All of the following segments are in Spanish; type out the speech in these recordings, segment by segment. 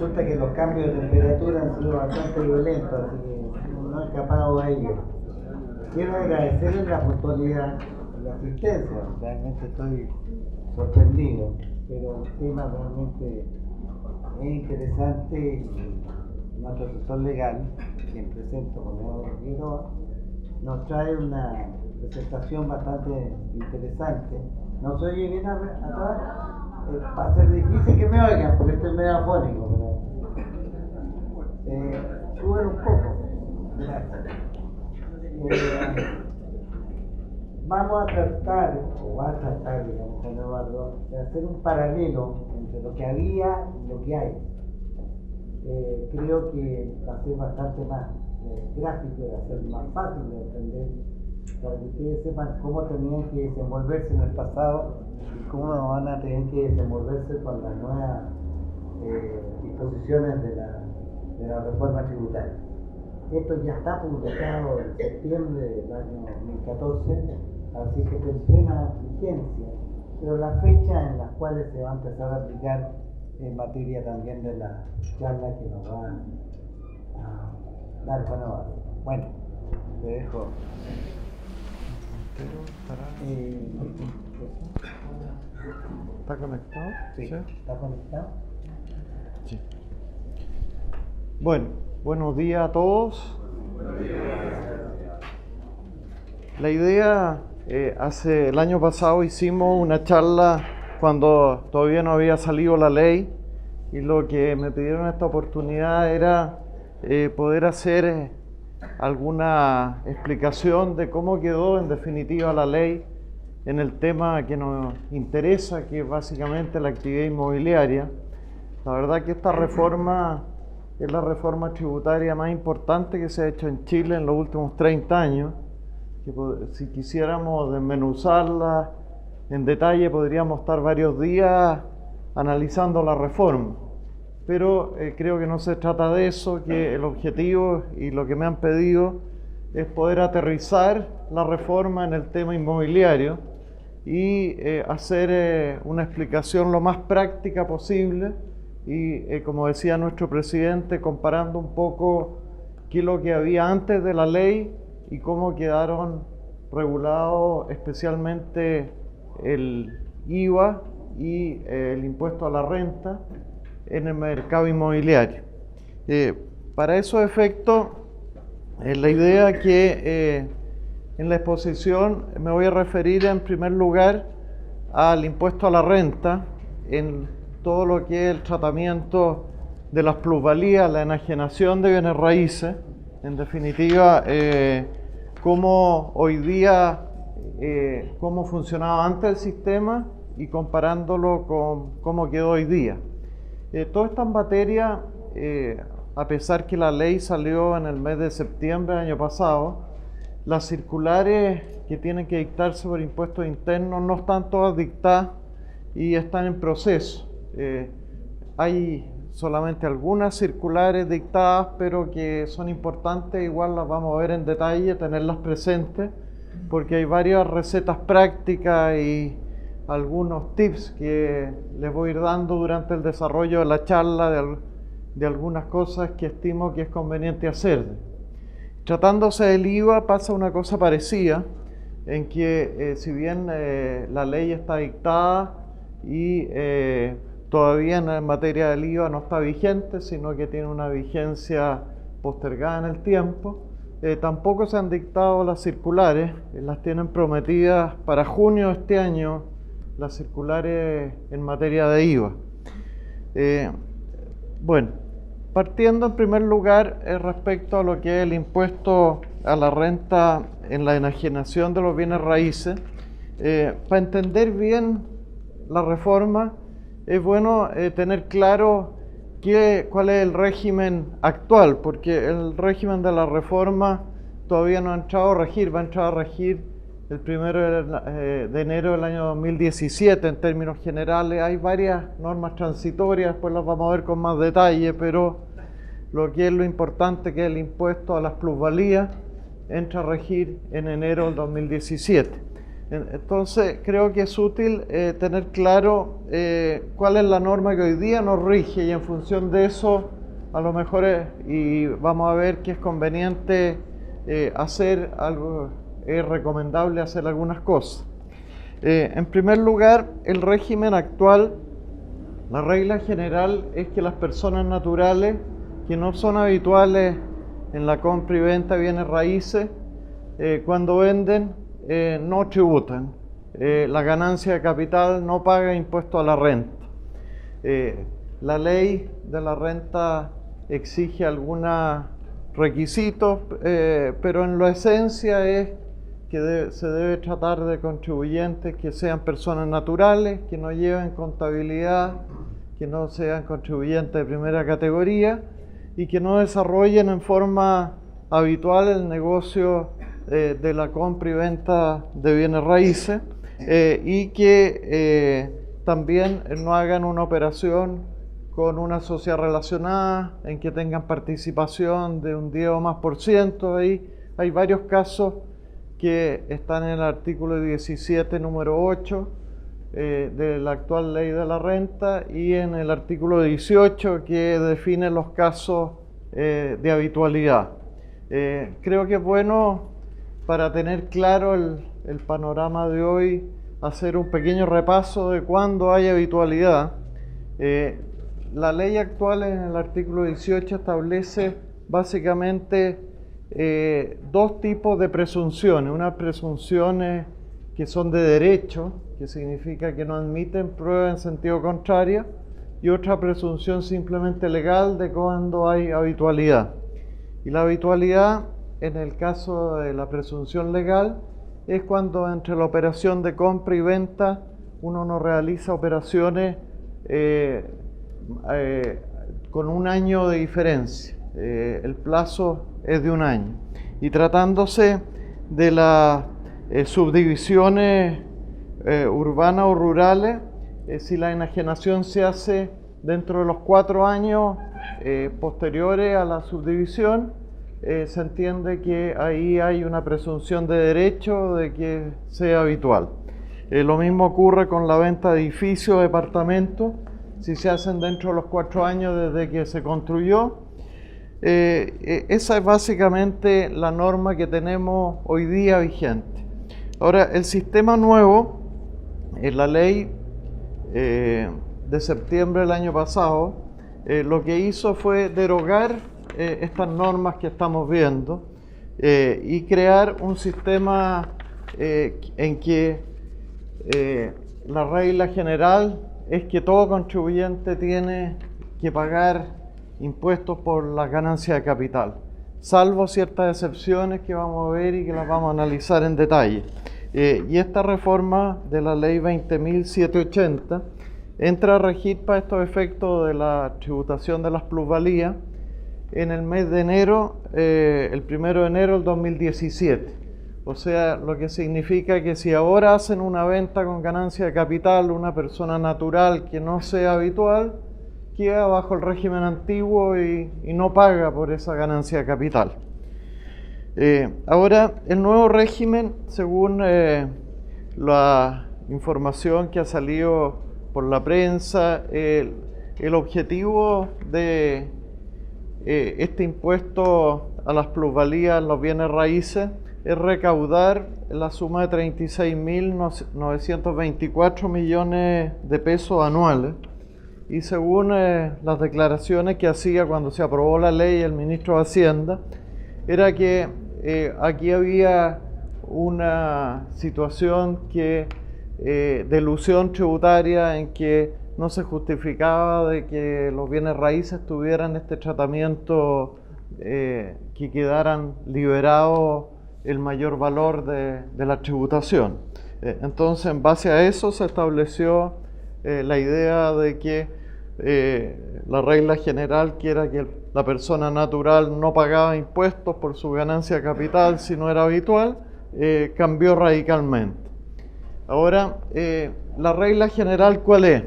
resulta que los cambios de temperatura han sido bastante violentos, así que no he escapado a ello. Quiero agradecerles la puntualidad y la asistencia, realmente estoy sorprendido, pero el tema realmente es interesante y nuestro asesor legal, quien presento como Figueroa, nos trae una presentación bastante interesante. ¿No se oye bien atrás? Va a ser difícil que me oigan porque estoy medio afónico, pero suben un poco. Gracias. Vamos a tratar, o va a tratar, digamos, con Eduardo, de hacer un paralelo entre lo que había y lo que hay. Creo que va a ser bastante más gráfico, va a ser más fácil de entender, para que ustedes sepan cómo tenían que desenvolverse en el pasado y cómo van a tener que desenvolverse con las nuevas disposiciones de la reforma tributaria. Esto ya está publicado en septiembre del año 2014, así que está en plena vigencia, pero la fecha en las cuales se va a empezar a aplicar en materia también de la charla que nos va a dar Juan Eduardo. Bueno, te dejo. ¿Está conectado? Sí, ¿sí? ¿Está conectado? Sí. Bueno, buenos días a todos. La idea, el año pasado hicimos una charla cuando todavía no había salido la ley y lo que me pidieron esta oportunidad era poder hacer alguna explicación de cómo quedó en definitiva la ley en el tema que nos interesa, que es básicamente la actividad inmobiliaria. La verdad que esta reforma es la reforma tributaria más importante que se ha hecho en Chile en los últimos 30 años, que si quisiéramos desmenuzarla en detalle podríamos estar varios días analizando la reforma, pero creo que no se trata de eso, que el objetivo y lo que me han pedido es poder aterrizar la reforma en el tema inmobiliario y hacer una explicación lo más práctica posible y como decía nuestro presidente, comparando un poco qué es lo que había antes de la ley y cómo quedaron regulados especialmente el IVA y el impuesto a la renta en el mercado inmobiliario. Para esos efectos, la idea que en la exposición me voy a referir en primer lugar al impuesto a la renta, en todo lo que es el tratamiento de las plusvalías, la enajenación de bienes raíces, en definitiva, cómo hoy día, cómo funcionaba antes el sistema y comparándolo con cómo quedó hoy día. Toda esta materia, a pesar que la ley salió en el mes de septiembre del año pasado, las circulares que tienen que dictarse por impuestos internos no están todas dictadas y están en proceso. Hay solamente algunas circulares dictadas, pero que son importantes, igual las vamos a ver en detalle, tenerlas presentes, porque hay varias recetas prácticas y algunos tips que les voy a ir dando durante el desarrollo de la charla de algunas cosas que estimo que es conveniente hacer. Tratándose del IVA pasa una cosa parecida, en que si bien la ley está dictada y todavía en materia del IVA no está vigente, sino que tiene una vigencia postergada en el tiempo, tampoco se han dictado las circulares, las tienen prometidas para junio de este año, las circulares en materia de IVA. Bueno, partiendo en primer lugar respecto a lo que es el impuesto a la renta en la enajenación de los bienes raíces, para entender bien la reforma es bueno tener claro cuál es el régimen actual, porque el régimen de la reforma todavía no ha entrado a regir, va a entrar a regir el 1 de enero del año 2017 en términos generales. Hay varias normas transitorias, después las vamos a ver con más detalle, pero lo que es lo importante, que es el impuesto a las plusvalías, entra a regir en enero del 2017. Entonces creo que es útil tener claro cuál es la norma que hoy día nos rige y en función de eso a lo mejor y vamos a ver que es conveniente hacer algo, es recomendable hacer algunas cosas. En primer lugar, el régimen actual, la regla general es que las personas naturales que no son habituales en la compra y venta de bienes raíces, cuando venden no tributan. La ganancia de capital no paga impuesto a la renta. La ley de la renta exige algunos requisitos, pero en la esencia es que se debe tratar de contribuyentes que sean personas naturales, que no lleven contabilidad, que no sean contribuyentes de primera categoría y que no desarrollen en forma habitual el negocio de la compra y venta de bienes raíces y que también no hagan una operación con una sociedad relacionada en que tengan participación de un 10 o más por ciento. Ahí hay varios casos que están en el artículo 17, número 8 de la actual ley de la renta y en el artículo 18 que define los casos de habitualidad. Creo que es bueno para tener claro el panorama de hoy hacer un pequeño repaso de cuándo hay habitualidad. La ley actual en el artículo 18 establece básicamente dos tipos de presunciones. Unas presunciones que son de derecho, que significa que no admiten prueba en sentido contrario, y otra presunción simplemente legal de cuando hay habitualidad. Y la habitualidad, en el caso de la presunción legal, es cuando entre la operación de compra y venta uno no realiza operaciones con un año de diferencia. El plazo es de un año. Y tratándose de las subdivisiones urbanas o rurales, si la enajenación se hace dentro de los 4 años posteriores a la subdivisión, se entiende que ahí hay una presunción de derecho de que sea habitual. Lo mismo ocurre con la venta de edificios o departamentos, si se hacen dentro de los 4 años desde que se construyó. Esa es básicamente la norma que tenemos hoy día vigente. Ahora, el sistema nuevo, en la ley de septiembre del año pasado, lo que hizo fue derogar estas normas que estamos viendo y crear un sistema en que la regla general es que todo contribuyente tiene que pagar impuestos por la ganancia de capital, salvo ciertas excepciones que vamos a ver y que las vamos a analizar en detalle. Y esta reforma de la ley 20.780 entra a regir para estos efectos de la tributación de las plusvalías en el mes de enero, el 1 de enero del 2017. O sea, lo que significa que si ahora hacen una venta con ganancia de capital, una persona natural que no sea habitual, queda bajo el régimen antiguo y no paga por esa ganancia de capital. Ahora, el nuevo régimen, según la información que ha salido por la prensa, el objetivo de este impuesto a las plusvalías en los bienes raíces es recaudar la suma de 36.924 millones de pesos anuales. Y según las declaraciones que hacía cuando se aprobó la ley el ministro de Hacienda, era que aquí había una situación de elusión tributaria en que no se justificaba de que los bienes raíces tuvieran este tratamiento, que quedaran liberados el mayor valor de la tributación. Entonces, en base a eso se estableció la idea de que la regla general, que era que la persona natural no pagaba impuestos por su ganancia de capital si no era habitual, cambió radicalmente. Ahora, la regla general, ¿cuál es?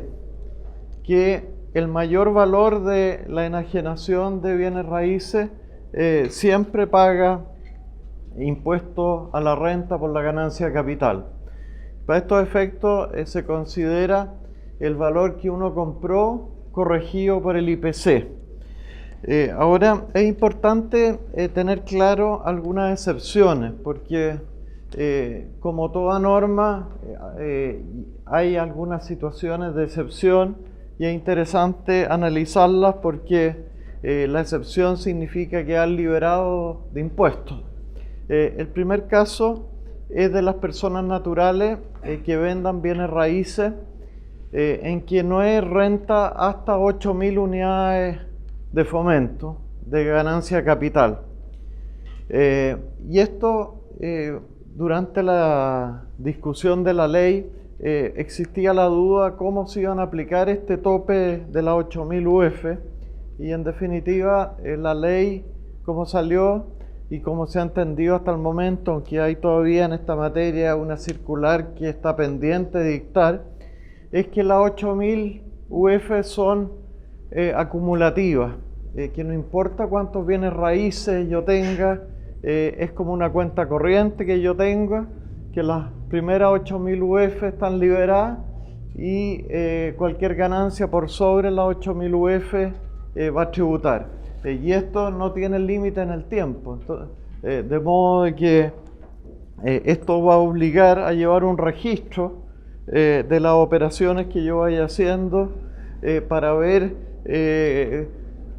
Que el mayor valor de la enajenación de bienes raíces siempre paga impuestos a la renta por la ganancia de capital. Para estos efectos se considera el valor que uno compró corregido por el IPC. Ahora es importante tener claro algunas excepciones, porque como toda norma hay algunas situaciones de excepción y es interesante analizarlas porque la excepción significa quedar liberado de impuestos. El primer caso es de las personas naturales que vendan bienes raíces en que no es renta hasta 8.000 unidades de fomento de ganancia capital. Y esto, durante la discusión de la ley, existía la duda cómo se iban a aplicar este tope de las 8.000 UF, y en definitiva la ley como salió y como se ha entendido hasta el momento, aunque hay todavía en esta materia una circular que está pendiente de dictar, es que las 8.000 UF son acumulativas, que no importa cuántos bienes raíces yo tenga, es como una cuenta corriente que yo tenga, que las primeras 8.000 UF están liberadas y cualquier ganancia por sobre las 8.000 UF va a tributar. Y esto no tiene límite en el tiempo, entonces, de modo de que esto va a obligar a llevar un registro de las operaciones que yo vaya haciendo para ver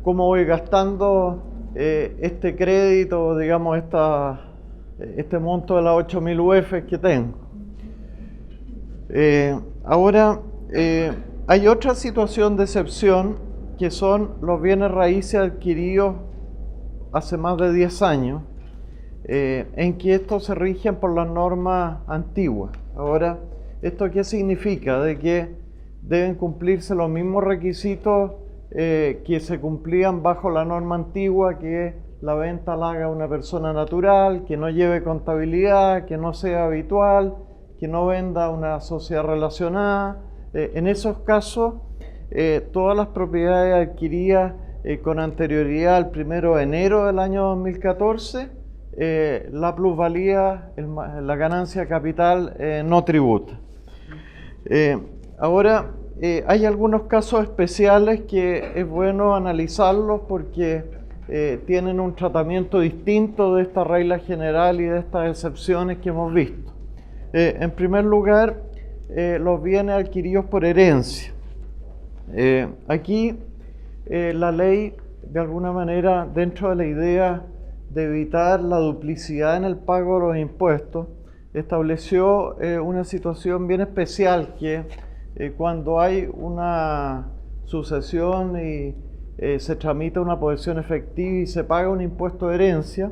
cómo voy gastando este crédito, digamos, este monto de las 8.000 UF que tengo. Ahora, hay otra situación de excepción que son los bienes raíces adquiridos hace más de 10 años, en que estos se rigen por las normas antiguas. Ahora, ¿esto qué significa? De que deben cumplirse los mismos requisitos que se cumplían bajo la norma antigua, que la venta la haga una persona natural, que no lleve contabilidad, que no sea habitual, que no venda una sociedad relacionada. En esos casos, todas las propiedades adquiridas con anterioridad al 1 de enero del año 2014, la plusvalía, la ganancia de capital no tributa. Ahora, hay algunos casos especiales que es bueno analizarlos porque tienen un tratamiento distinto de esta regla general y de estas excepciones que hemos visto. En primer lugar, los bienes adquiridos por herencia. Aquí la ley, de alguna manera, dentro de la idea de evitar la duplicidad en el pago de los impuestos, estableció una situación bien especial que cuando hay una sucesión y se tramita una posesión efectiva y se paga un impuesto de herencia,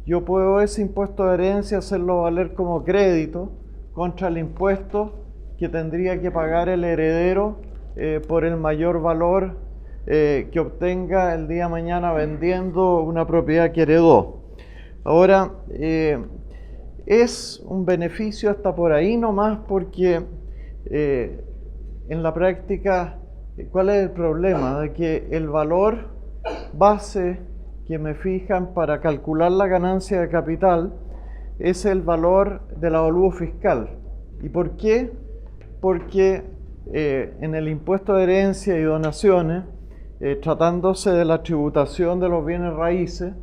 yo puedo ese impuesto de herencia hacerlo valer como crédito contra el impuesto que tendría que pagar el heredero por el mayor valor que obtenga el día de mañana vendiendo una propiedad que heredó. Ahora, es un beneficio hasta por ahí nomás porque en la práctica, ¿cuál es el problema? De que el valor base que me fijan para calcular la ganancia de capital es el valor del avalúo fiscal. ¿Y por qué? Porque en el impuesto de herencia y donaciones, tratándose de la tributación de los bienes raíces,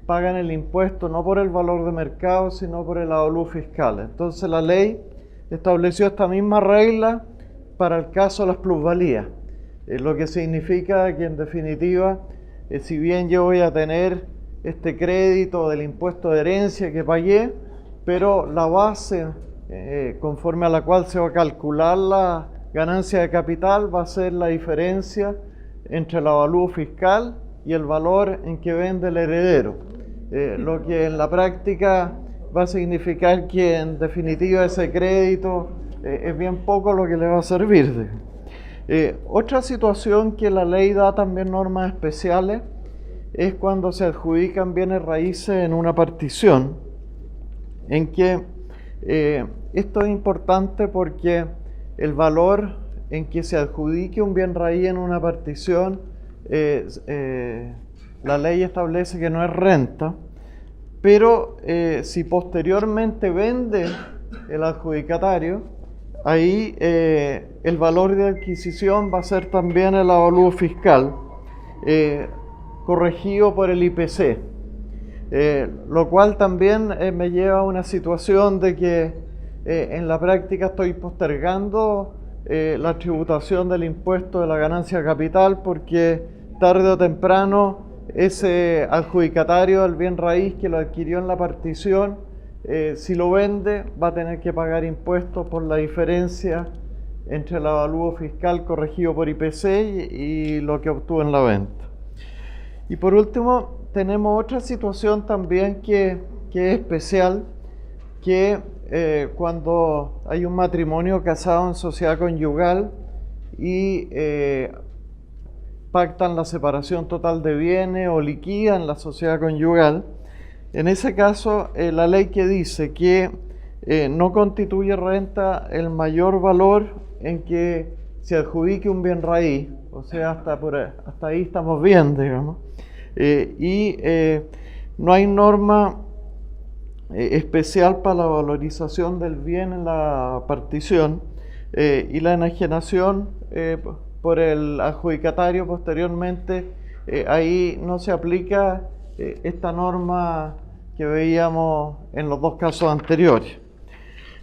pagan el impuesto no por el valor de mercado, sino por el avalúo fiscal. Entonces la ley estableció esta misma regla para el caso de las plusvalías, lo que significa que en definitiva, si bien yo voy a tener este crédito del impuesto de herencia que pagué, pero la base conforme a la cual se va a calcular la ganancia de capital va a ser la diferencia entre el avalúo fiscal y el valor en que vende el heredero, lo que en la práctica va a significar que en definitiva ese crédito es bien poco lo que le va a servir. Otra situación que la ley da también normas especiales es cuando se adjudican bienes raíces en una partición, en que esto es importante porque el valor en que se adjudique un bien raíz en una partición, la ley establece que no es renta, pero si posteriormente vende el adjudicatario, ahí el valor de adquisición va a ser también el avalúo fiscal, corregido por el IPC, lo cual también me lleva a una situación de que en la práctica estoy postergando la tributación del impuesto de la ganancia capital, porque tarde o temprano ese adjudicatario del bien raíz que lo adquirió en la partición, si lo vende, va a tener que pagar impuestos por la diferencia entre el avalúo fiscal corregido por IPC y lo que obtuvo en la venta. Y por último, tenemos otra situación también que es especial, que cuando hay un matrimonio casado en sociedad conyugal y pactan la separación total de bienes o liquidan la sociedad conyugal, en ese caso la ley que dice que no constituye renta el mayor valor en que se adjudique un bien raíz, o sea, hasta ahí estamos bien, digamos, no hay norma especial para la valorización del bien en la partición, y la enajenación por el adjudicatario posteriormente, ahí no se aplica esta norma que veíamos en los dos casos anteriores.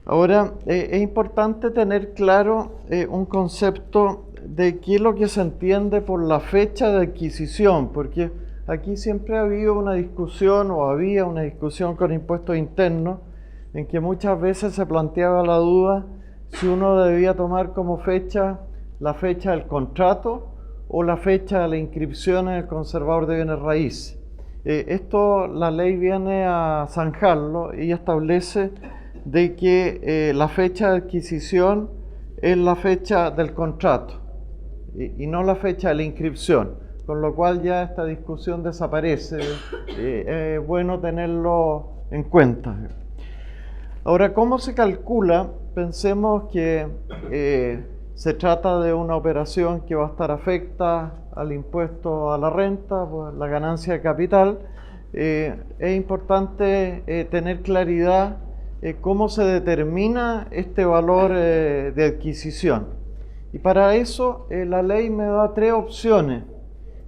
Ahora, es importante tener claro un concepto de qué es lo que se entiende por la fecha de adquisición, porque aquí siempre ha habido una discusión, o había una discusión con impuestos internos, en que muchas veces se planteaba la duda si uno debía tomar como fecha la fecha del contrato o la fecha de la inscripción en el conservador de bienes raíces. Esto la ley viene a zanjarlo y establece de que la fecha de adquisición es la fecha del contrato y no la fecha de la inscripción, con lo cual ya esta discusión desaparece. Es bueno tenerlo en cuenta. Ahora, ¿cómo se calcula? Pensemos que se trata de una operación que va a estar afecta al impuesto a la renta, pues, la ganancia de capital. Es importante tener claridad cómo se determina este valor de adquisición. Y para eso la ley me da tres opciones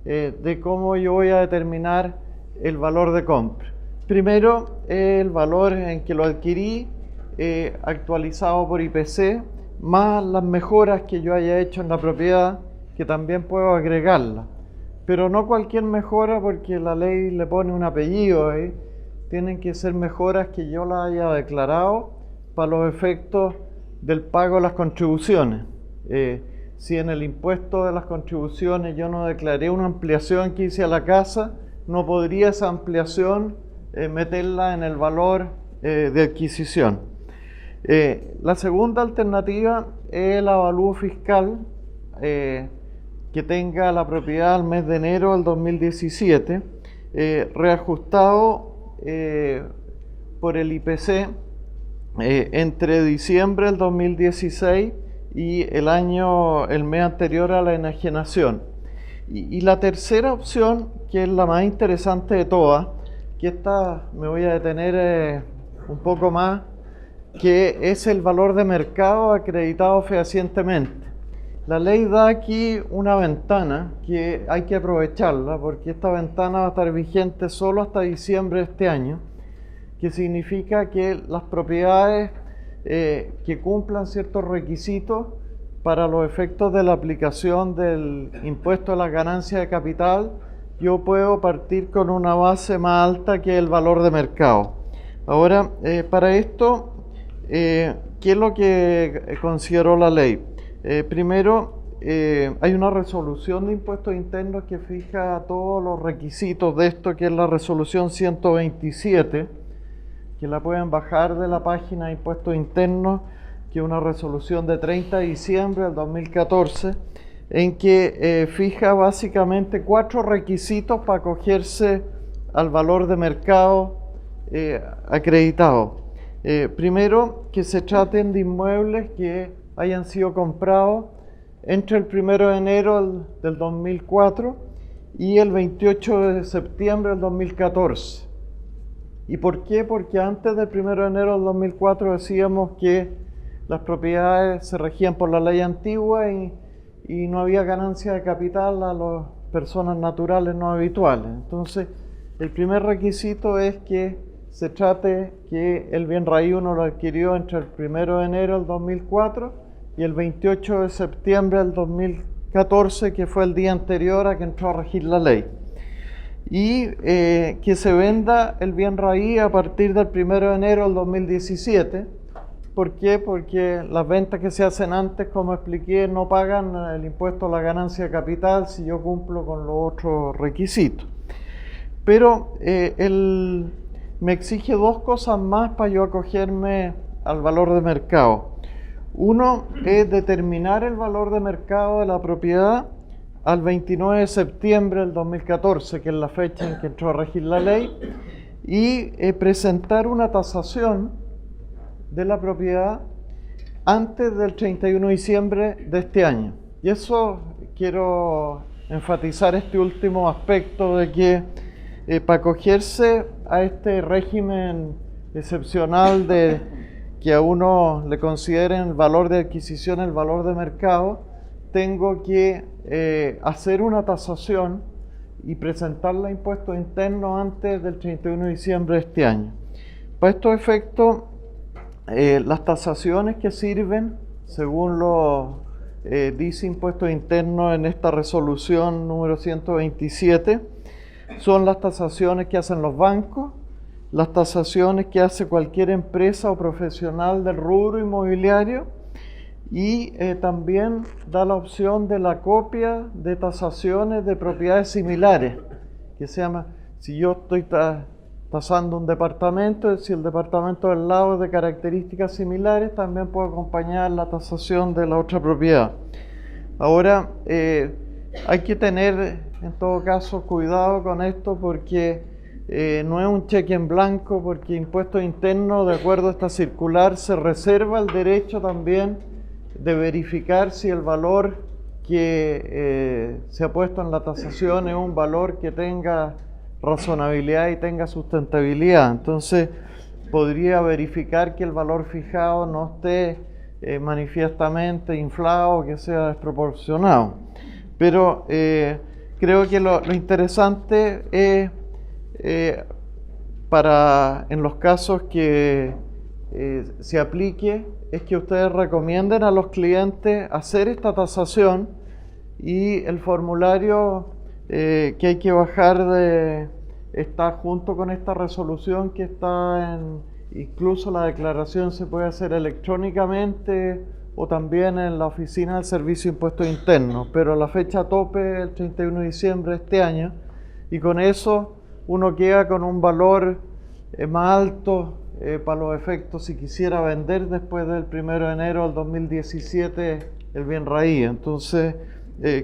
de cómo yo voy a determinar el valor de compra. Primero, el valor en que lo adquirí, actualizado por IPC, más las mejoras que yo haya hecho en la propiedad, que también puedo agregarlas. Pero no cualquier mejora, porque la ley le pone un apellido ahí. Tienen que ser mejoras que yo las haya declarado para los efectos del pago de las contribuciones. Si en el impuesto de las contribuciones yo no declaré una ampliación que hice a la casa, no podría esa ampliación meterla en el valor de adquisición. La segunda alternativa es el avalúo fiscal que tenga la propiedad al mes de enero del 2017, reajustado por el IPC entre diciembre del 2016 y el mes anterior a la enajenación. Y la tercera opción, que es la más interesante de todas, que esta me voy a detener un poco más, que es el valor de mercado acreditado fehacientemente. La ley da aquí una ventana que hay que aprovecharla, porque esta ventana va a estar vigente solo hasta diciembre de este año, que significa que las propiedades que cumplan ciertos requisitos para los efectos de la aplicación del impuesto a la ganancia de capital, yo puedo partir con una base más alta que el valor de mercado. Ahora, para esto, ¿qué es lo que consideró la ley? Primero, hay una resolución de impuestos internos que fija todos los requisitos de esto, que es la resolución 127, que la pueden bajar de la página de impuestos internos, que es una resolución de 30 de diciembre del 2014, en que fija básicamente 4 requisitos para acogerse al valor de mercado acreditado. Primero, que se traten de inmuebles que hayan sido comprados entre el 1 de enero del 2004 y el 28 de septiembre del 2014. ¿Y por qué? Porque antes del 1 de enero del 2004 decíamos que las propiedades se regían por la ley antigua y no había ganancia de capital a las personas naturales no habituales. Entonces, el primer requisito es que se trate que el bien raíz uno lo adquirió entre el 1 de enero del 2004 y el 28 de septiembre del 2014, que fue el día anterior a que entró a regir la ley. Y que se venda el bien raíz a partir del 1 de enero del 2017. ¿Por qué? Porque las ventas que se hacen antes, como expliqué, no pagan el impuesto a la ganancia de capital si yo cumplo con los otros requisitos. Pero me exige dos cosas más para yo acogerme al valor de mercado. Uno es determinar el valor de mercado de la propiedad al 29 de septiembre del 2014, que es la fecha en que entró a regir la ley, y presentar una tasación de la propiedad antes del 31 de diciembre de este año. Y eso quiero enfatizar este último aspecto de que para acogerse a este régimen excepcional de que a uno le consideren el valor de adquisición el valor de mercado, tengo que hacer una tasación y presentarla a impuestos internos antes del 31 de diciembre de este año. Para estos efectos, las tasaciones que sirven, según lo dice Impuestos Internos en esta resolución número 127, son las tasaciones que hacen los bancos, las tasaciones que hace cualquier empresa o profesional del rubro inmobiliario, y también da la opción de la copia de tasaciones de propiedades similares, que se llama, si yo estoy tasando un departamento, si el departamento del lado es de características similares, también puedo acompañar la tasación de la otra propiedad. Ahora, hay que tener en todo caso cuidado con esto porque no es un cheque en blanco, porque Impuestos Internos, de acuerdo a esta circular, se reserva el derecho también de verificar si el valor que se ha puesto en la tasación es un valor que tenga razonabilidad y tenga sustentabilidad. Entonces podría verificar que el valor fijado no esté manifiestamente inflado o que sea desproporcionado. Pero creo que lo interesante es en los casos que se aplique es que ustedes recomienden a los clientes hacer esta tasación, y el formulario que hay que bajar está junto con esta resolución que está incluso la declaración se puede hacer electrónicamente o también en la oficina del Servicio de Impuestos Internos, pero la fecha tope es el 31 de diciembre de este año, y con eso uno queda con un valor más alto para los efectos si quisiera vender después del 1 de enero del 2017 el bien raíz. Entonces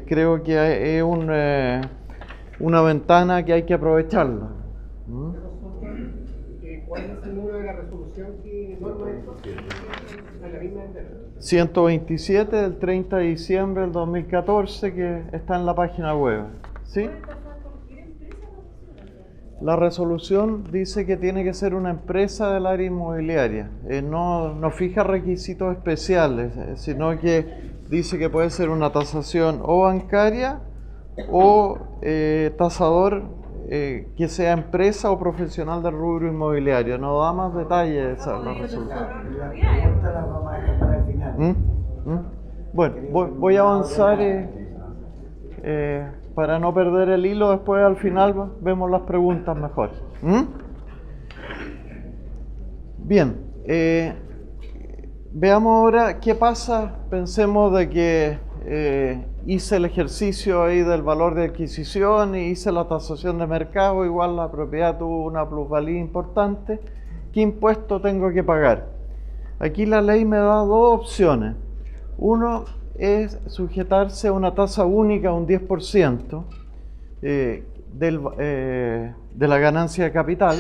creo que es una ventana que hay que aprovecharla. ¿Cuál es el número de la resolución que norma esto? ¿En la misma entera? 127 del 30 de diciembre del 2014, que está en la página web. ¿Sí? La resolución dice que tiene que ser una empresa del área inmobiliaria. No fija requisitos especiales, sino que dice que puede ser una tasación o bancaria o tasador que sea empresa o profesional del rubro inmobiliario. No da más detalles esa la resolución. La pregunta la vamos a dejar para el final. Bueno, voy a avanzar para no perder el hilo. Después al final vemos las preguntas mejor. Bien, veamos ahora qué pasa. Pensemos de que hice el ejercicio ahí del valor de adquisición y hice la tasación de mercado, igual la propiedad tuvo una plusvalía importante. ¿Qué impuesto tengo que pagar? Aquí la ley me da dos opciones. Uno es sujetarse a una tasa única, un 10% de la ganancia de capital,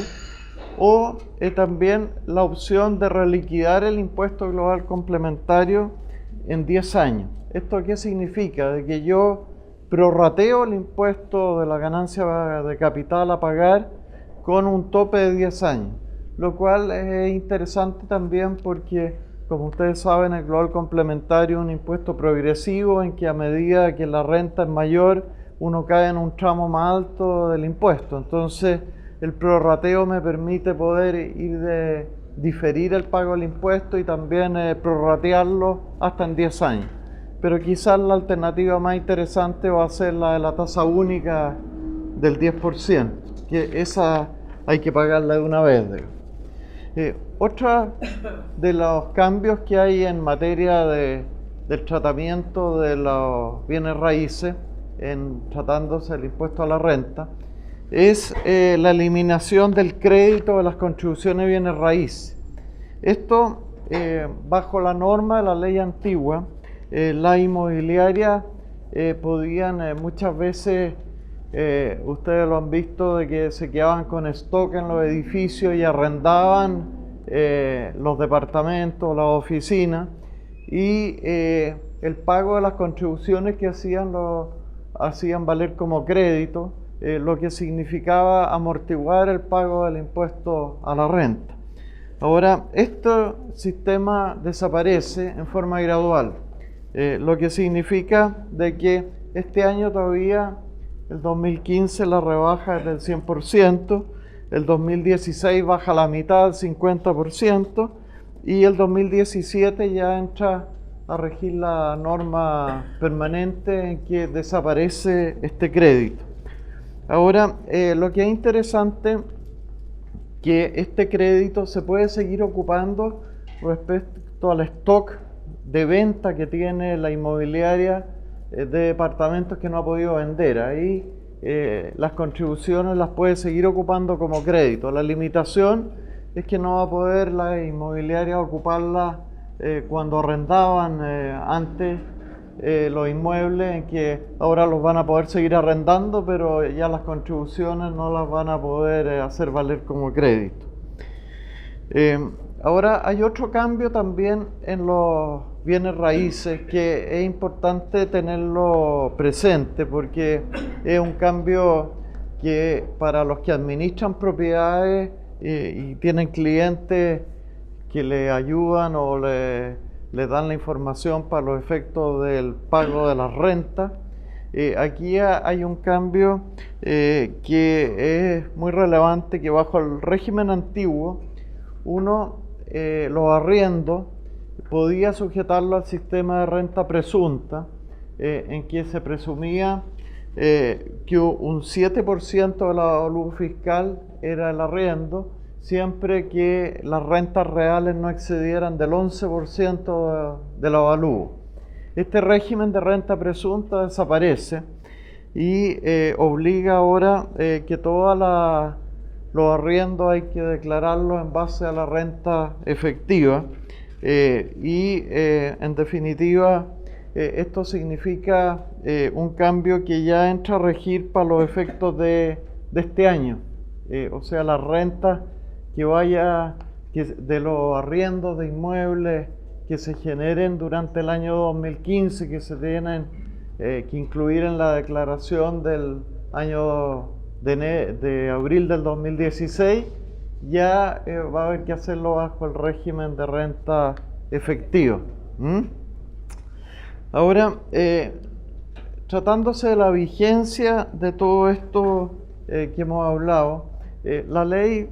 o también la opción de reliquidar el impuesto global complementario en 10 años. ¿Esto qué significa? De que yo prorrateo el impuesto de la ganancia de capital a pagar con un tope de 10 años, lo cual es interesante también porque Como ustedes saben, el global complementario es un impuesto progresivo en que a medida que la renta es mayor, uno cae en un tramo más alto del impuesto. Entonces, el prorrateo me permite poder diferir el pago del impuesto y también prorratearlo hasta en 10 años. Pero quizás la alternativa más interesante va a ser la de la tasa única del 10%, que esa hay que pagarla de una vez. Otra de los cambios que hay en materia del tratamiento de los bienes raíces, en tratándose del impuesto a la renta, es la eliminación del crédito de las contribuciones de bienes raíces. Esto, bajo la norma de la ley antigua, las inmobiliarias podían muchas veces, ustedes lo han visto, de que se quedaban con stock en los edificios y arrendaban los departamentos, las oficinas, y el pago de las contribuciones que hacían hacían valer como crédito, lo que significaba amortiguar el pago del impuesto a la renta. Ahora, este sistema desaparece en forma gradual, lo que significa de que este año todavía, el 2015, la rebaja es del 100%, el 2016 baja la mitad, al 50%, y el 2017 ya entra a regir la norma permanente en que desaparece este crédito. Ahora, lo que es interesante, que este crédito se puede seguir ocupando respecto al stock de venta que tiene la inmobiliaria de departamentos que no ha podido vender. Ahí las contribuciones las puede seguir ocupando como crédito. La limitación es que no va a poder la inmobiliaria ocuparla cuando arrendaban antes los inmuebles, en que ahora los van a poder seguir arrendando, pero ya las contribuciones no las van a poder hacer valer como crédito. Ahora hay otro cambio también en los bienes raíces que es importante tenerlo presente, porque es un cambio que para los que administran propiedades y tienen clientes que le ayudan o le dan la información para los efectos del pago de las rentas, aquí hay un cambio que es muy relevante, que bajo el régimen antiguo los arriendos podía sujetarlo al sistema de renta presunta, en que se presumía que un 7% de la avalúo fiscal era el arriendo, siempre que las rentas reales no excedieran del 11% del avalúo. Este régimen de renta presunta desaparece y obliga ahora que todos los arriendos hay que declararlos en base a la renta efectiva, en definitiva esto significa un cambio que ya entra a regir para los efectos de este año, o sea, las rentas de los arriendos de inmuebles que se generen durante el año 2015, que se tienen que incluir en la declaración del año de abril del 2016, ya va a haber que hacerlo bajo el régimen de renta efectiva. Ahora, tratándose de la vigencia de todo esto que hemos hablado, la ley,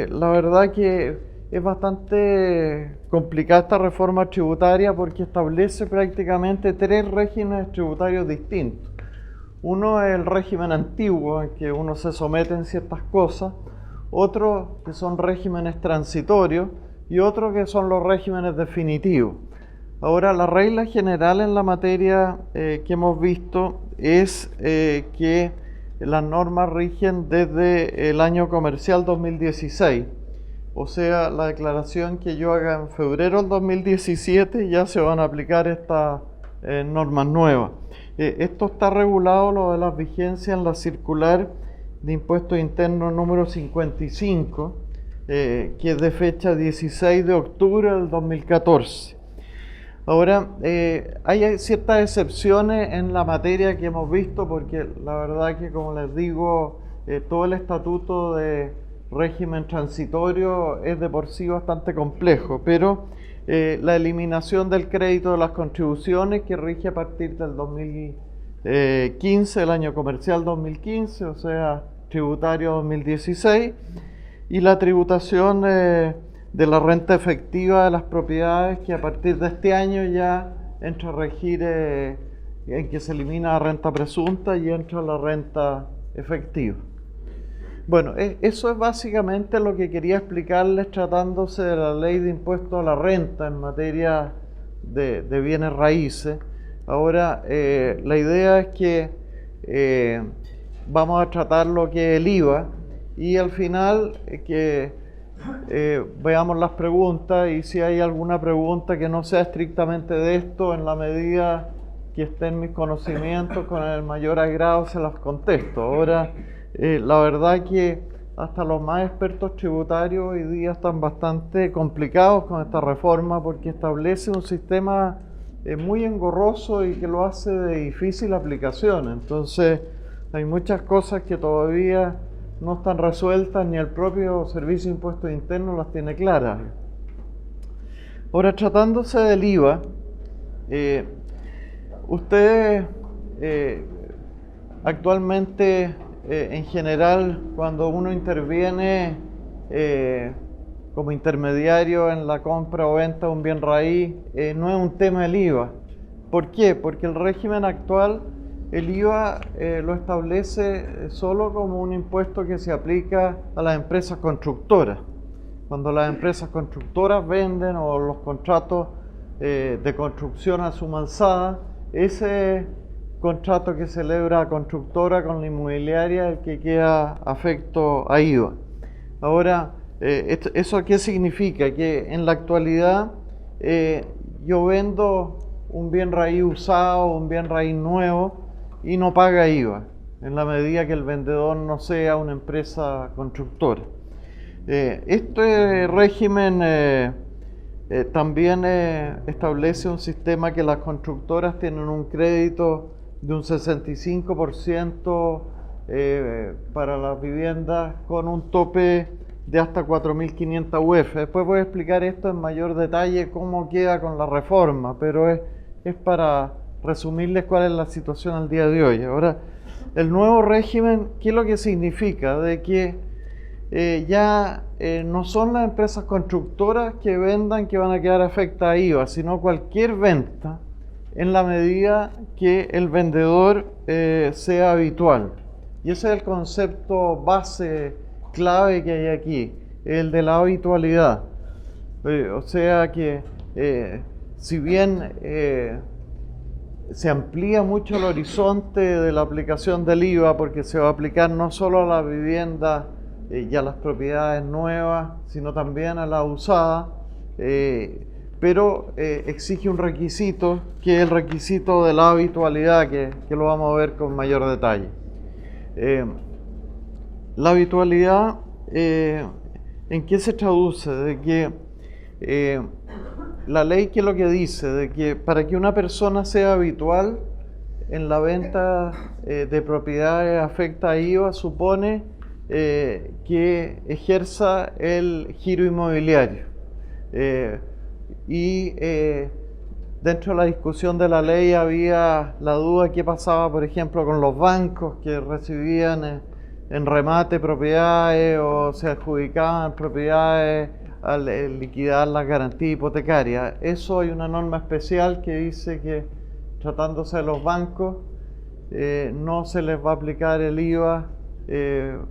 la verdad que es bastante complicada esta reforma tributaria, porque establece prácticamente 3 regímenes tributarios distintos. Uno es el régimen antiguo, en que uno se somete en ciertas cosas, otro que son regímenes transitorios y otro que son los regímenes definitivos. Ahora, la regla general en la materia que hemos visto es que las normas rigen desde el año comercial 2016, o sea, la declaración que yo haga en febrero del 2017 ya se van a aplicar estas normas nuevas. Esto está regulado, lo de las vigencias, en la circular de impuestos internos número 55, que es de fecha 16 de octubre del 2014. Ahora, hay ciertas excepciones en la materia que hemos visto, porque la verdad que, como les digo, todo el estatuto de régimen transitorio es de por sí bastante complejo, pero la eliminación del crédito de las contribuciones que rige a partir del 2015, el año comercial 2015, o sea, tributario 2016, y la tributación de la renta efectiva de las propiedades que a partir de este año ya entra a regir en que se elimina la renta presunta y entra la renta efectiva. Bueno, eso es básicamente lo que quería explicarles tratándose de la ley de impuesto a la renta en materia de bienes raíces. Ahora, la idea es que vamos a tratar lo que es el IVA y al final que veamos las preguntas, y si hay alguna pregunta que no sea estrictamente de esto, en la medida que esté en mis conocimientos, con el mayor agrado se las contesto. Ahora, la verdad que hasta los más expertos tributarios hoy día están bastante complicados con esta reforma porque establece un sistema muy engorroso y que lo hace de difícil aplicación. Entonces, hay muchas cosas que todavía no están resueltas, ni el propio Servicio de Impuestos Internos las tiene claras. Ahora, tratándose del IVA, ustedes actualmente, en general, cuando uno interviene como intermediario en la compra o venta de un bien raíz, no es un tema el IVA. ¿Por qué? Porque el régimen actual, el IVA lo establece solo como un impuesto que se aplica a las empresas constructoras. Cuando las empresas constructoras venden o los contratos de construcción a suma alzada, ese contrato que celebra la constructora con la inmobiliaria el que queda afecto a IVA. Ahora, ¿eso qué significa? Que en la actualidad yo vendo un bien raíz usado, un bien raíz nuevo y no paga IVA, en la medida que el vendedor no sea una empresa constructora. Este régimen también establece un sistema que las constructoras tienen un crédito de un 65% para las viviendas con un tope de hasta 4.500 UF. Después voy a explicar esto en mayor detalle cómo queda con la reforma, pero es para resumirles cuál es la situación al día de hoy. Ahora, el nuevo régimen, ¿qué es lo que significa? De que ya no son las empresas constructoras que vendan que van a quedar afectadas a IVA, sino cualquier venta en la medida que el vendedor sea habitual. Y ese es el concepto base clave que hay aquí, el de la habitualidad. O sea que si bien se amplía mucho el horizonte de la aplicación del IVA, porque se va a aplicar no solo a las viviendas y a las propiedades nuevas, sino también a las usadas, pero exige un requisito, que es el requisito de la habitualidad, que lo vamos a ver con mayor detalle. La habitualidad, ¿en qué se traduce? De que la ley, ¿qué es lo que dice? De que para que una persona sea habitual en la venta de propiedades afecta a IVA, supone que ejerza el giro inmobiliario. Dentro de la discusión de la ley había la duda qué pasaba, por ejemplo, con los bancos que recibían en remate propiedades o se adjudicaban propiedades al liquidar las garantías hipotecarias. Eso hay una norma especial que dice que tratándose de los bancos no se les va a aplicar el IVA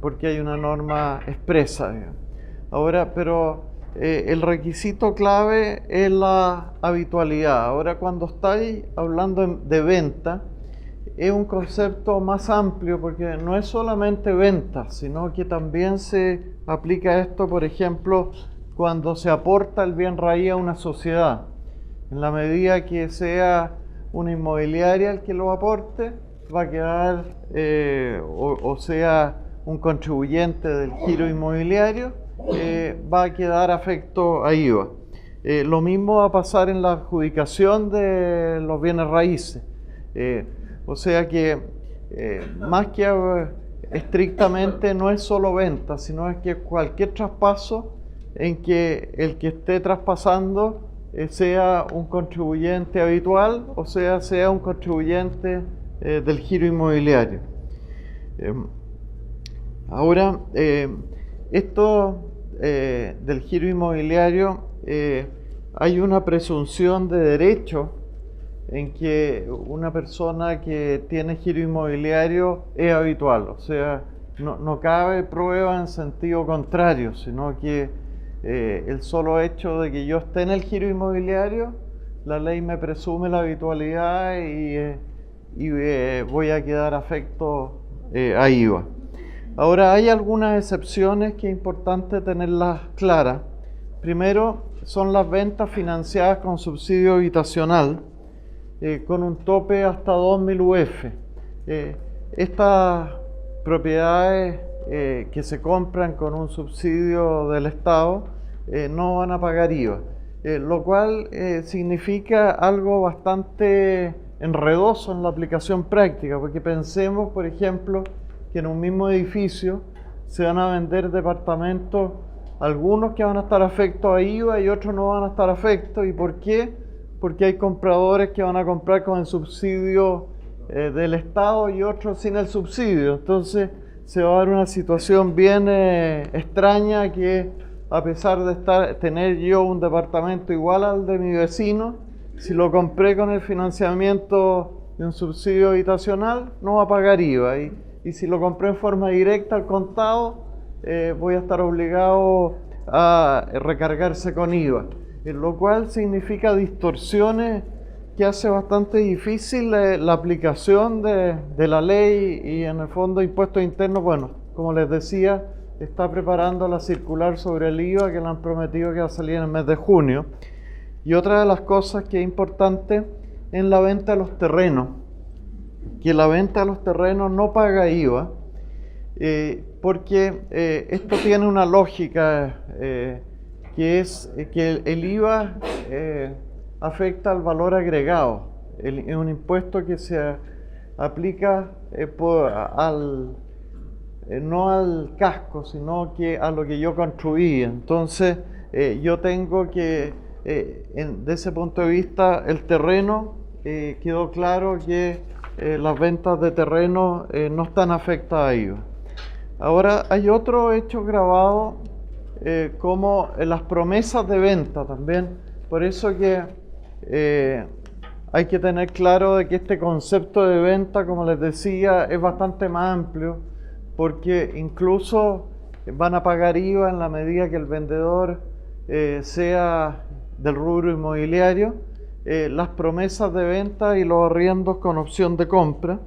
porque hay una norma expresa. Ahora, pero el requisito clave es la habitualidad. Ahora, cuando estáis hablando de venta, es un concepto más amplio porque no es solamente venta, sino que también se aplica esto, por ejemplo, cuando se aporta el bien raíz a una sociedad. En la medida que sea una inmobiliaria el que lo aporte, va a quedar, o sea, un contribuyente del giro inmobiliario, va a quedar afecto a IVA. Lo mismo va a pasar en la adjudicación de los bienes raíces. O sea que más que estrictamente no es solo venta, sino es que cualquier traspaso en que el que esté traspasando sea un contribuyente habitual o sea un contribuyente del giro inmobiliario. Ahora, esto del giro inmobiliario, hay una presunción de derecho en que una persona que tiene giro inmobiliario es habitual, o sea, no cabe prueba en sentido contrario, sino que el solo hecho de que yo esté en el giro inmobiliario, la ley me presume la habitualidad y voy a quedar afecto a IVA. Ahora, hay algunas excepciones que es importante tenerlas claras. Primero, son las ventas financiadas con subsidio habitacional, con un tope hasta 2.000 UF. Estas propiedades que se compran con un subsidio del Estado no van a pagar IVA, lo cual significa algo bastante enredoso en la aplicación práctica, porque pensemos, por ejemplo, que en un mismo edificio se van a vender departamentos, algunos que van a estar afectos a IVA y otros no van a estar afectos. ¿Y por qué? Porque hay compradores que van a comprar con el subsidio del Estado y otros sin el subsidio. Entonces se va a dar una situación bien extraña, que a pesar de tener yo un departamento igual al de mi vecino, si lo compré con el financiamiento de un subsidio habitacional, no va a pagar IVA. Y si lo compré en forma directa al contado, voy a estar obligado a recargarse con IVA, lo cual significa distorsiones que hace bastante difícil la aplicación de la ley. Y en el fondo impuestos internos, bueno, como les decía, está preparando la circular sobre el IVA que le han prometido que va a salir en el mes de junio. Y otra de las cosas que es importante es la venta de los terrenos, que la venta de los terrenos no paga IVA, porque esto tiene una lógica, que es que el IVA afecta al valor agregado. Es un impuesto que se aplica no al casco, sino que a lo que yo construí. Entonces yo tengo que, desde ese punto de vista, el terreno, quedó claro que las ventas de terreno no están afectadas a IVA. Ahora, hay otro hecho grabado, como las promesas de venta también. Por eso que hay que tener claro de que este concepto de venta, como les decía, es bastante más amplio, porque incluso van a pagar IVA en la medida que el vendedor sea del rubro inmobiliario, las promesas de venta y los arriendos con opción de compra,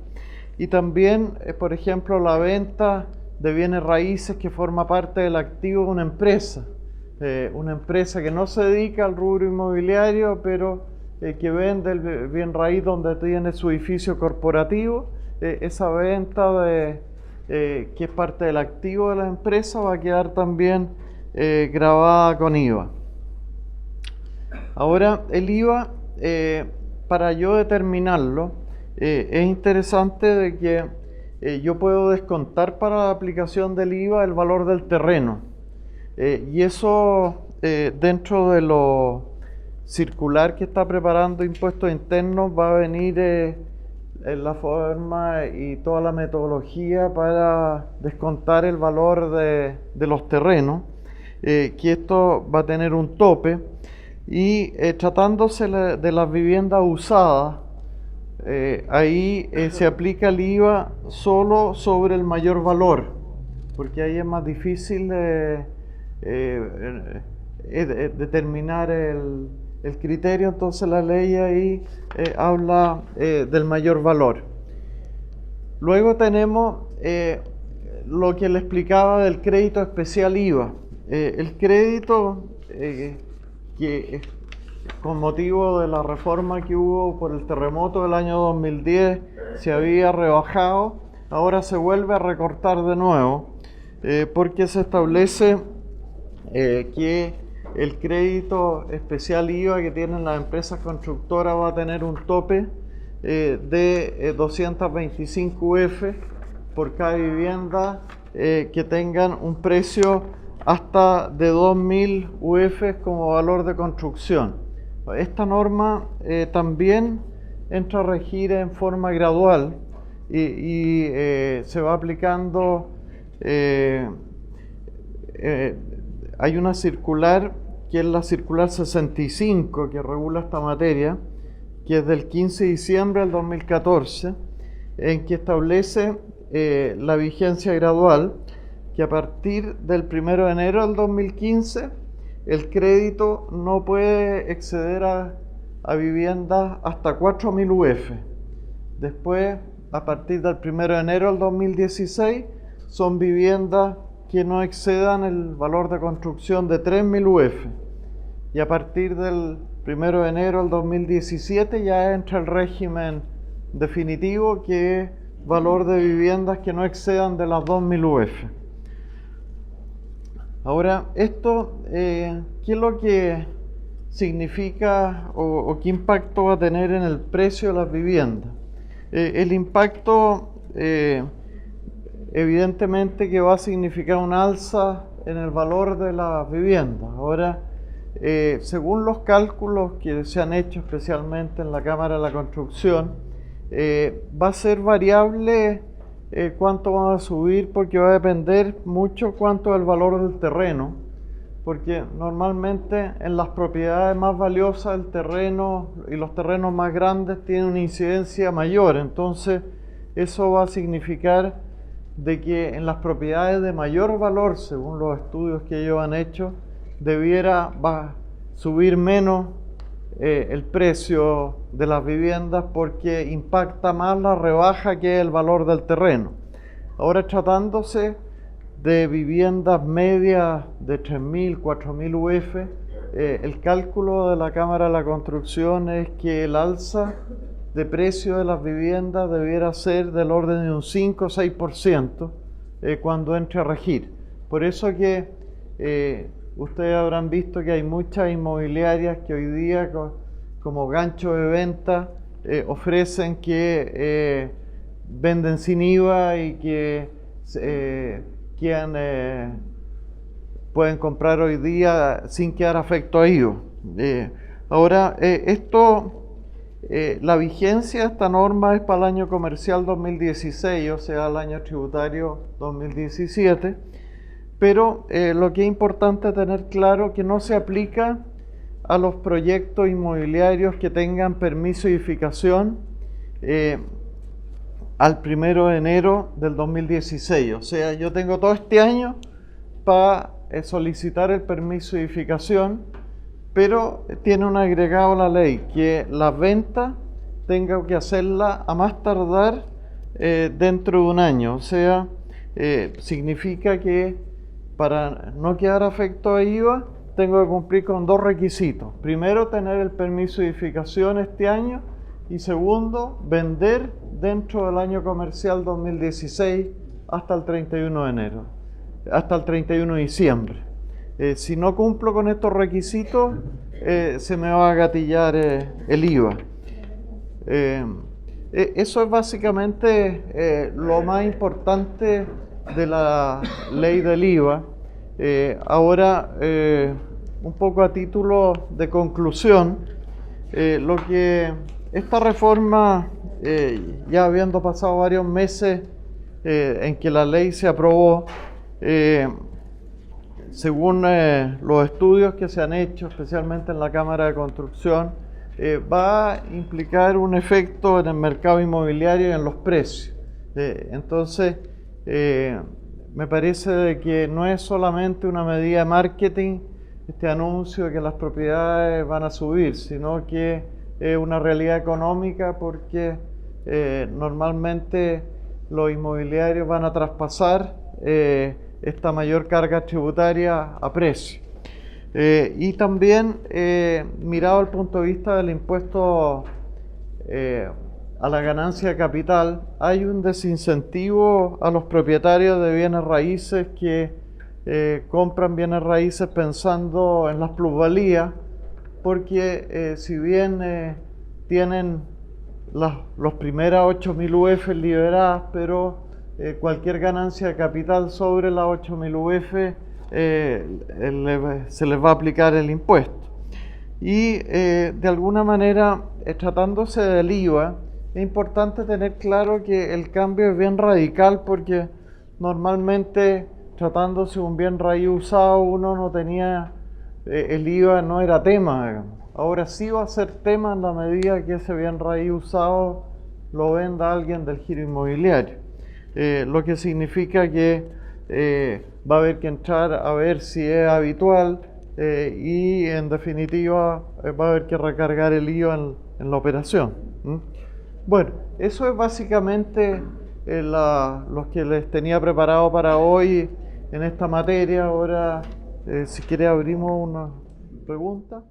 y también, por ejemplo, la venta de bienes raíces que forma parte del activo de una empresa que no se dedica al rubro inmobiliario, pero que vende el bien raíz donde tiene su edificio corporativo. Esa venta que es parte del activo de la empresa va a quedar también grabada con IVA. Ahora, el IVA, para yo determinarlo, es interesante de que yo puedo descontar para la aplicación del IVA el valor del terreno, y eso, dentro de lo circular que está preparando Impuestos Internos, va a venir en la forma y toda la metodología para descontar el valor de los terrenos, que esto va a tener un tope. Y tratándose de las viviendas usadas, ahí se aplica el IVA solo sobre el mayor valor, porque ahí es más difícil determinar el criterio. Entonces la ley ahí habla del mayor valor. Luego tenemos lo que le explicaba del crédito especial IVA. El crédito que con motivo de la reforma que hubo por el terremoto del año 2010 se había rebajado, ahora se vuelve a recortar de nuevo, porque se establece que el crédito especial IVA que tienen las empresas constructoras va a tener un tope de 225 UF por cada vivienda que tengan un precio hasta de 2.000 UF como valor de construcción. esta norma también entra a regir en forma gradual y se va aplicando. Hay una circular que es la circular 65 que regula esta materia, que es del 15 de diciembre del 2014, en que establece la vigencia gradual, que a partir del 1 de enero del 2015 el crédito no puede exceder a viviendas hasta 4.000 UF. Después, a partir del 1 de enero del 2016, son viviendas que no excedan el valor de construcción de 3.000 UF. Y a partir del 1 de enero del 2017 ya entra el régimen definitivo, que es valor de viviendas que no excedan de las 2.000 UF. Ahora, esto, ¿qué es lo que significa o qué impacto va a tener en el precio de las viviendas? El impacto, evidentemente que va a significar un alza en el valor de las viviendas. Ahora, según los cálculos que se han hecho especialmente en la Cámara de la Construcción, va a ser variable cuánto va a subir, porque va a depender mucho cuánto es el valor del terreno, porque normalmente en las propiedades más valiosas el terreno y los terrenos más grandes tienen una incidencia mayor. Entonces eso va a significar de que en las propiedades de mayor valor, según los estudios que ellos han hecho, va a subir menos el precio de las viviendas, porque impacta más la rebaja que el valor del terreno. Ahora, tratándose de viviendas medias de 3.000, 4.000 UF, el cálculo de la Cámara de la Construcción es que el alza de precio de las viviendas debiera ser del orden de un 5 o 6% cuando entre a regir. Por eso que ustedes habrán visto que hay muchas inmobiliarias que hoy día, como gancho de venta, ofrecen que venden sin IVA y que pueden comprar hoy día sin quedar afecto a IVA. Ahora, la vigencia de esta norma es para el año comercial 2016, o sea, el año tributario 2017, pero lo que es importante tener claro que no se aplica a los proyectos inmobiliarios que tengan permiso de edificación al 1 de enero del 2016. O sea, yo tengo todo este año para solicitar el permiso de edificación, pero tiene un agregado a la ley, que la venta tenga que hacerla a más tardar dentro de un año. O sea, significa que para no quedar afecto a IVA, tengo que cumplir con dos requisitos. Primero, tener el permiso de edificación este año, y segundo, vender dentro del año comercial 2016 hasta el 31 de enero, hasta el 31 de diciembre. Si no cumplo con estos requisitos, se me va a gatillar el IVA. Eso es básicamente lo más importante de la ley del IVA. Ahora, un poco a título de conclusión, lo que esta reforma, ya habiendo pasado varios meses en que la ley se aprobó, según los estudios que se han hecho, especialmente en la Cámara de Construcción, va a implicar un efecto en el mercado inmobiliario y en los precios. Entonces, me parece de que no es solamente una medida de marketing, este anuncio de que las propiedades van a subir, sino que es una realidad económica, porque normalmente los inmobiliarios van a traspasar esta mayor carga tributaria a precio. Y también, mirado al punto de vista del impuesto a la ganancia de capital, hay un desincentivo a los propietarios de bienes raíces que compran bienes raíces pensando en las plusvalías, porque si bien tienen los primeras 8.000 UF liberadas, pero cualquier ganancia de capital sobre las 8.000 UF se les va a aplicar el impuesto. Y de alguna manera, tratándose del IVA, es importante tener claro que el cambio es bien radical porque normalmente tratándose de un bien raíz usado uno no tenía, el IVA no era tema, digamos. Ahora sí va a ser tema en la medida que ese bien raíz usado lo venda alguien del giro inmobiliario. Lo que significa que va a haber que entrar a ver si es habitual y en definitiva va a haber que recargar el IVA en la operación. Bueno, eso es básicamente los que les tenía preparado para hoy en esta materia. Ahora, si quiere, abrimos una pregunta.